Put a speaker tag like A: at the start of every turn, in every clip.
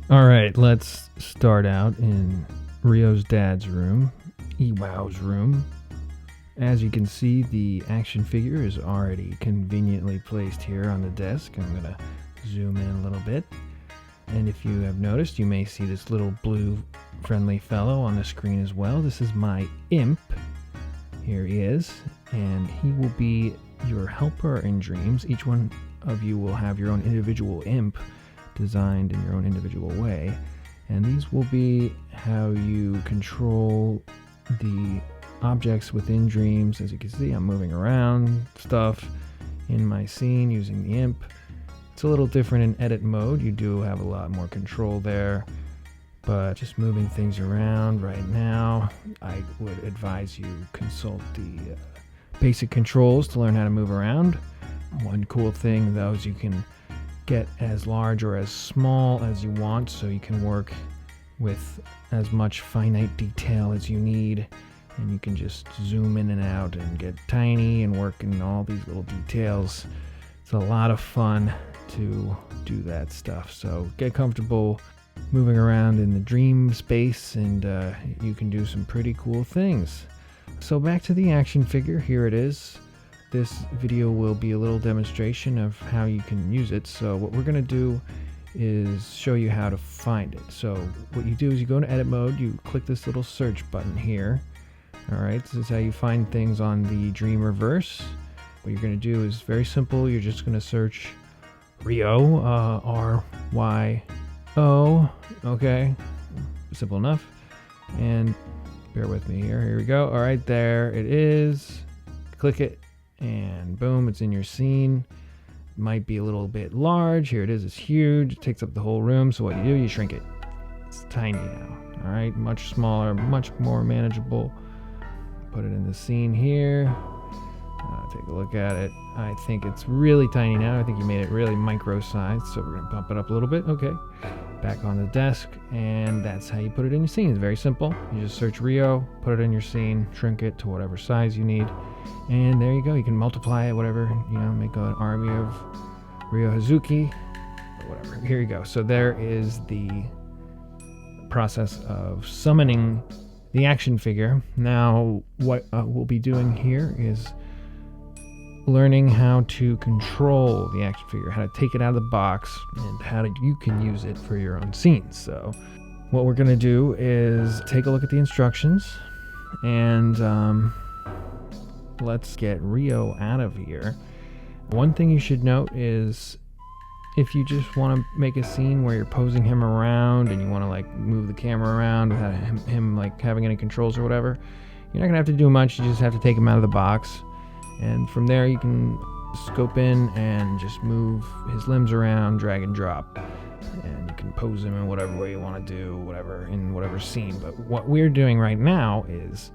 A: Alright, let's start out in Ryo's dad's room, Iwao's room. As you can see, the action figure is already conveniently placed here on the desk. I'm going to zoom in a little bit. And if you have noticed, you may see this little blue friendly fellow on the screen as well. This is my imp. Here he is. And he will be your helper in dreams. Each one of you will have your own individual imp designed in your own individual way. And these will be how you control the objects within dreams. As you can see, I'm moving around stuff in my scene using the imp. It's a little different in edit mode. You do have a lot more control there, but just moving things around right now, I would advise you consult the basic controls to learn how to move around. One cool thing though is you can get as large or as small as you want, so you can work with as much finite detail as you need, and you can just zoom in and out and get tiny and work in all these little details. It's a lot of fun to do that stuff, so get comfortable moving around in the dream space, and you can do some pretty cool things. So back to the action figure, here it is. This video will be a little demonstration of how you can use it. So what we're going to do is show you how to find it. So what you do is you go into edit mode, you click this little search button here. Alright, this is how you find things on the Dreamverse. What you're going to do is very simple. You're just going to search Ryo, R-Y-O, okay, simple enough. And bear with me here, here we go. Alright, there it is. Click it. And boom, it's in your scene. Might be a little bit large. Here it is, it's huge. It takes up the whole room. So what you do, you shrink it. It's tiny now. All right, much smaller, much more manageable. Put it in the scene here. Take a look at it. I think it's really tiny now. I think you made it really micro sized. So we're gonna bump it up a little bit. Okay, back on the desk, and that's how you put it in your scene. It's very simple. You just search Ryo, put it in your scene, shrink it to whatever size you need. And there you go. You can multiply it, whatever, you know, make an army of Ryo Hazuki, or whatever. Here you go. So there is the process of summoning the action figure. Now, what we'll be doing here is learning how to control the action figure, how to take it out of the box, and how you can use it for your own scenes. So what we're going to do is take a look at the instructions, and let's get Ryo out of here. One thing you should note is if you just want to make a scene where you're posing him around and you want to like move the camera around without him like having any controls or whatever, you're not gonna have to do much. You just have to take him out of the box, and from there you can scope in and just move his limbs around, drag and drop, and you can pose him in whatever way you want to do, whatever, in whatever scene. But what we're doing right now is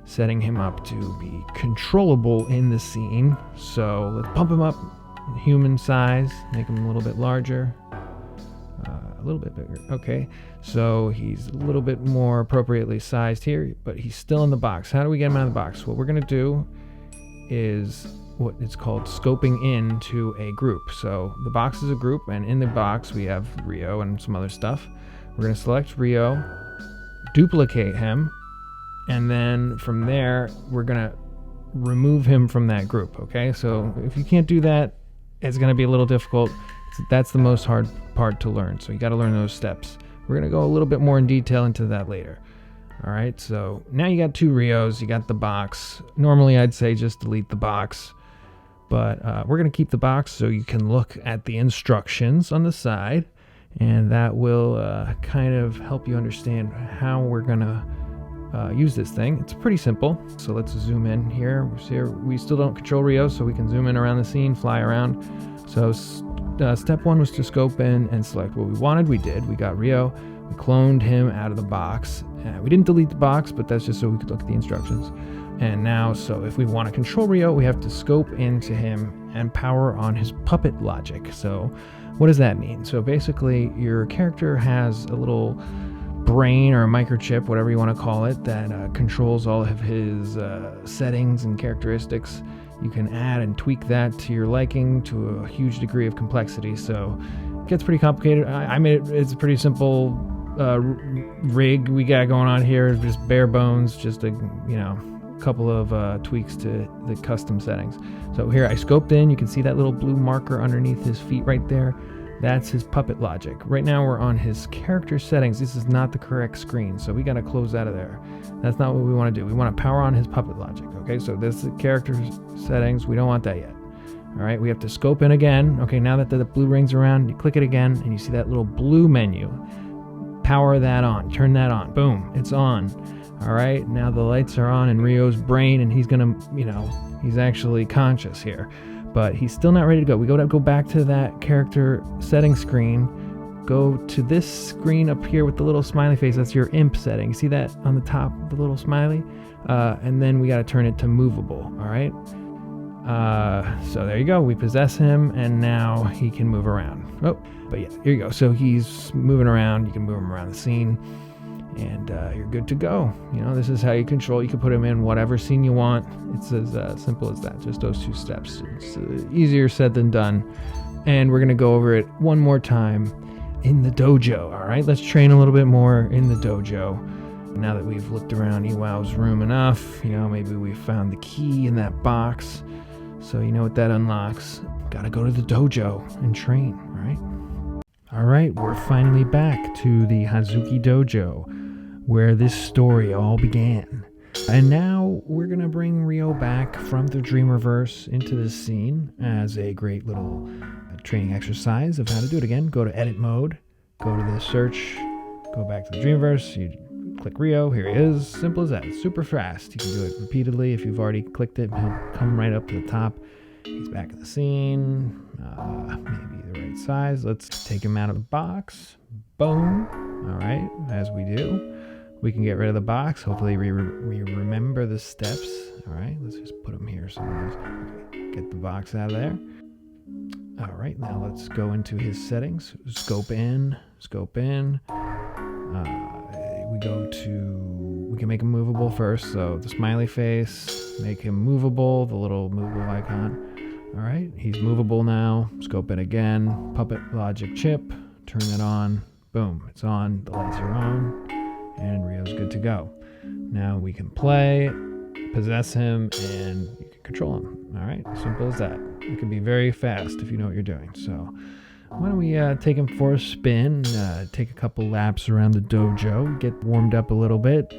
A: setting him up to be controllable in the scene. So let's pump him up human size, make him a little bit larger, a little bit bigger. Okay, so he's a little bit more appropriately sized here, but he's still in the box. How do we get him out of the box? What we're going to do is what it's called scoping into a group. So the box is a group, and in the box we have Ryo and some other stuff. We're going to select Ryo, duplicate him, and then from there we're going to remove him from that group. Okay, so if you can't do that, it's going to be a little difficult. That's the most hard part to learn, so you got to learn those steps. We're going to go a little bit more in detail into that later. All right, so now you got two Ryos, you got the box. Normally I'd say just delete the box, but we're going to keep the box so you can look at the instructions on the side, and that will kind of help you understand how we're going to use this thing. It's pretty simple. So let's zoom in here. We still don't control Ryo, so we can zoom in around the scene, fly around. So step one was to scope in and select what we wanted. We did. We got Ryo. We cloned him out of the box. We didn't delete the box, but that's just so we could look at the instructions. And now, so if we want to control Ryo, we have to scope into him and power on his puppet logic. So what does that mean? So basically, your character has a little brain or a microchip, whatever you want to call it, that controls all of his settings and characteristics. You can add and tweak that to your liking to a huge degree of complexity. So gets pretty complicated. I made it, it's a pretty simple rig we got going on here, just bare bones, just a couple of tweaks to the custom settings. So here I scoped in, you can see that little blue marker underneath his feet right there. That's his puppet logic. Right now we're on his character settings. This is not the correct screen, so we got to close out of there. That's not what we want to do. We want to power on his puppet logic. Okay, so this is character settings. We don't want that yet. All right, we have to scope in again. Okay, now that the blue ring's around, you click it again and you see that little blue menu. Power that on, turn that on. Boom, it's on. All right, now the lights are on in Ryo's brain, and he's gonna, he's actually conscious here. But he's still not ready to go. We go back to that character settings screen. Go to this screen up here with the little smiley face. That's your imp setting. You see that on the top, the little smiley? And then we got to turn it to movable. All right. So there you go. We possess him, and now he can move around. Oh, but yeah, here you go. So he's moving around. You can move him around the scene, and you're good to go. This is how you control. You can put him in whatever scene you want. It's as simple as that. Just those 2 steps. It's easier said than done. And we're gonna go over it one more time in the dojo. All right, let's train a little bit more in the dojo. Now that we've looked around Iwao's room enough, maybe we found the key in that box. So you know what that unlocks. Gotta go to the dojo and train. All right. All right, we're finally back to the Hazuki dojo, where this story all began. And now we're going to bring Ryo back from the Dreamverse into this scene as a great little training exercise of how to do it again. Go to edit mode, go to the search, go back to the Dreamverse, you click Ryo, here he is. Simple as that. It's super fast. You can do it repeatedly. If you've already clicked it, he'll come right up to the top. He's back in the scene, maybe the right size. Let's take him out of the box. Boom. All right, as we do. We can get rid of the box. Hopefully we remember the steps. All right, let's just put them here somewhere. Okay, get the box out of there. All right, now let's go into his settings. Scope in. We can make him movable first. So the smiley face, make him movable, the little movable icon. All right, he's movable now. Scope in again. Puppet logic chip, turn it on. Boom, it's on, the lights are on. And Ryo's good to go. Now we can play, possess him, and you can control him. All right, simple as that. It can be very fast if you know what you're doing. So why don't we take him for a spin, take a couple laps around the dojo, get warmed up a little bit,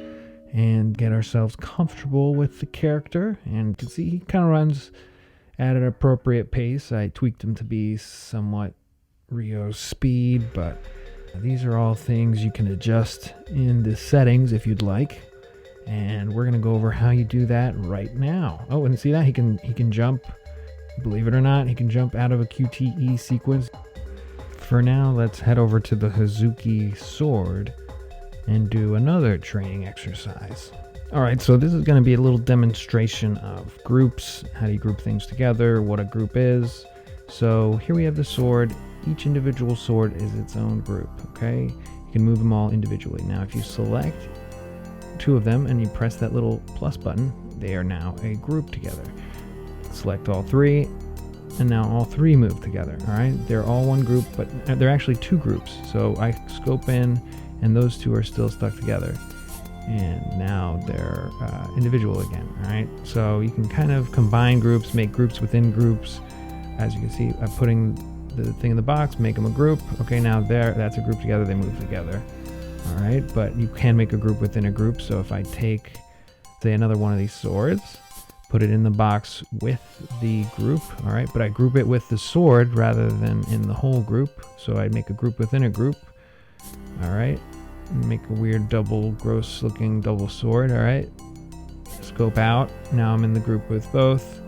A: and get ourselves comfortable with the character. And you can see he kind of runs at an appropriate pace. I tweaked him to be somewhat Ryo's speed, but these are all things you can adjust in the settings if you'd like. And we're going to go over how you do that right now. Oh, and see that? He can jump. Believe it or not, he can jump out of a QTE sequence. For now, let's head over to the Hazuki sword and do another training exercise. All right, so this is going to be a little demonstration of groups. How do you group things together? What a group is. So here we have the sword. Each individual sword is its own group, okay? You can move them all individually. Now, if you select 2 of them and you press that little plus button, they are now a group together. Select all 3, and now all 3 move together, all right? They're all one group, but they're actually 2 groups. So I scope in, and those 2 are still stuck together. And now they're individual again, all right? So you can kind of combine groups, make groups within groups. As you can see, I'm putting the thing in the box, make them a group. Okay, now that's a group together, they move together. All right, but you can make a group within a group. So if I take, say, another one of these swords, put it in the box with the group, all right, but I group it with the sword rather than in the whole group. So I make a group within a group, all right, make a weird gross looking double sword, all right. Scope out, now I'm in the group with both.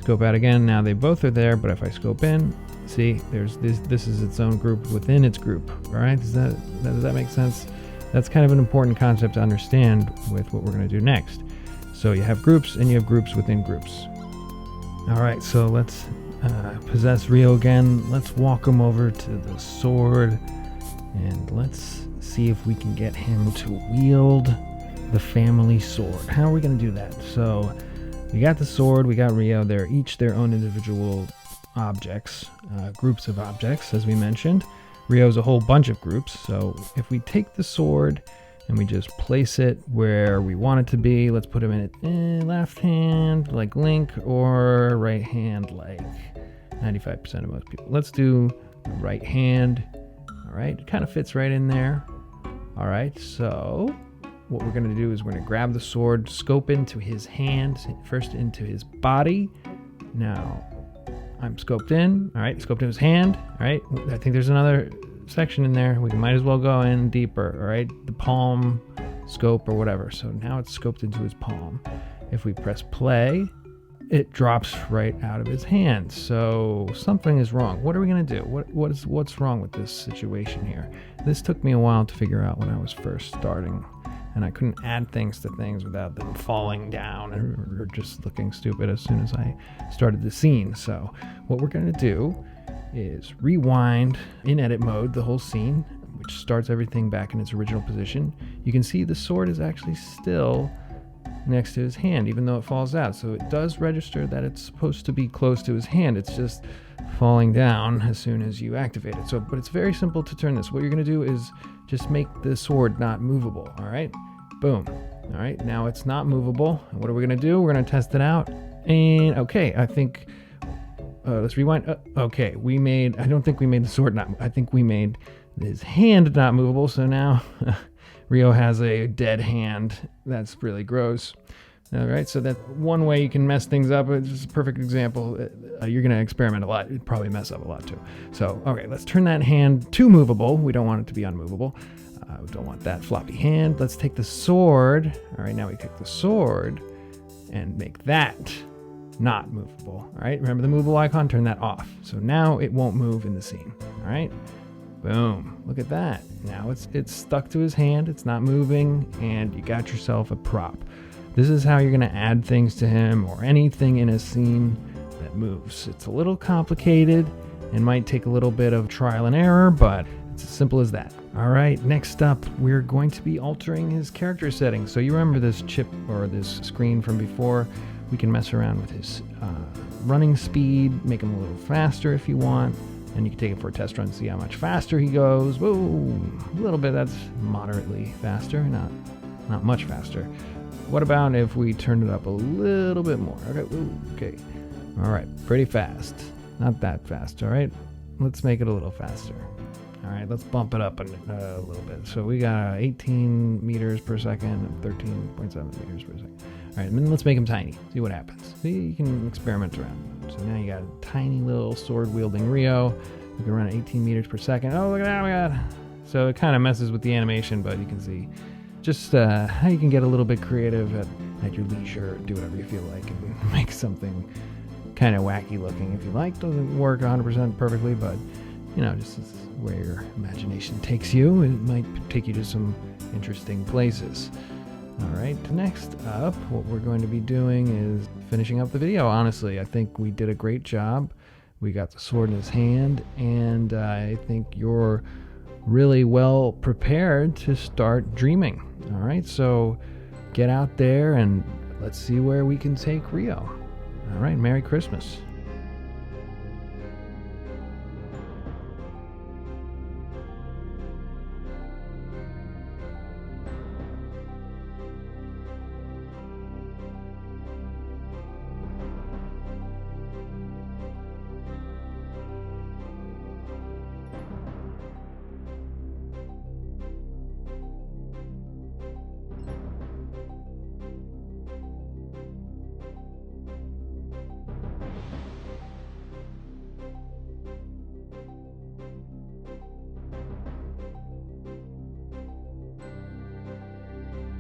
A: Scope out again, now they both are there, but if I scope in, see, there's this is its own group within its group. All right, does that make sense? That's kind of an important concept to understand with what we're going to do next. So you have groups and you have groups within groups. All right, so let's possess Ryo again. Let's walk him over to the sword and let's see if we can get him to wield the family sword. How are we going to do that? So we got the sword, we got Ryo. They're each their own individual objects, groups of objects, as we mentioned. Ryo's a whole bunch of groups. So if we take the sword and we just place it where we want it to be, let's put him in left hand like Link, or right hand like 95% of most people. Let's do right hand. All right, it kind of fits right in there. All right, so what we're going to do is we're going to grab the sword, scope into his hand, first into his body. Now, I'm scoped in. All right, scoped in his hand. All right, I think there's another section in there. We might as well go in deeper. All right, the palm scope or whatever. So now it's scoped into his palm. If we press play, it drops right out of his hand. So something is wrong. What are we going to do? What's wrong with this situation here? This took me a while to figure out when I was first starting, and I couldn't add things to things without them falling down or just looking stupid as soon as I started the scene. So what we're going to do is rewind in edit mode the whole scene, which starts everything back in its original position. You can see the sword is actually still next to his hand, even though it falls out. So it does register that it's supposed to be close to his hand. It's just falling down as soon as you activate it. So, but it's very simple to turn this. What you're going to do is just make the sword not movable. All right, boom. All right, now it's not movable. And what are we going to do? We're going to test it out. And okay, I think let's rewind. Okay, I don't think we made the sword not. I think we made his hand not movable. So now Ryo has a dead hand. That's really gross. All right, so that's one way you can mess things up. It's just a perfect example. You're going to experiment a lot. It'd probably mess up a lot too. So, okay, let's turn that hand to movable. We don't want it to be unmovable. We don't want that floppy hand. Let's take the sword. All right, now we take the sword and make that not movable. All right, remember the movable icon? Turn that off. So now it won't move in the scene. All right. Boom, look at that. Now it's stuck to his hand, it's not moving, and you got yourself a prop. This is how you're gonna add things to him or anything in a scene that moves. It's a little complicated and might take a little bit of trial and error, but it's as simple as that. All right, next up, we're going to be altering his character settings. So you remember this chip or this screen from before? We can mess around with his running speed, make him a little faster if you want. And you can take it for a test run and see how much faster he goes. Whoa, a little bit, that's moderately faster, not much faster. What about if we turn it up a little bit more? Okay, all right, pretty fast. Not that fast, all right? Let's make it a little faster. All right, let's bump it up a little bit. So we got 18 meters per second and 13.7 meters per second. All right, and then let's make him tiny. See what happens. See, you can experiment around. So now you got a tiny little sword-wielding Ryo. We can run at 18 meters per second. Oh, look at that, oh my God. So it kind of messes with the animation, but you can see just how you can get a little bit creative at your leisure. Do whatever you feel like and make something kind of wacky looking if you like. Doesn't work 100% perfectly, but you know, just where your imagination takes you. It might take you to some interesting places. All right, next up, what we're going to be doing is finishing up the video. Honestly, I think we did a great job. We got the sword in his hand, and I think you're really well prepared to start dreaming. All right, so get out there and let's see where we can take Ryo. All right, Merry Christmas.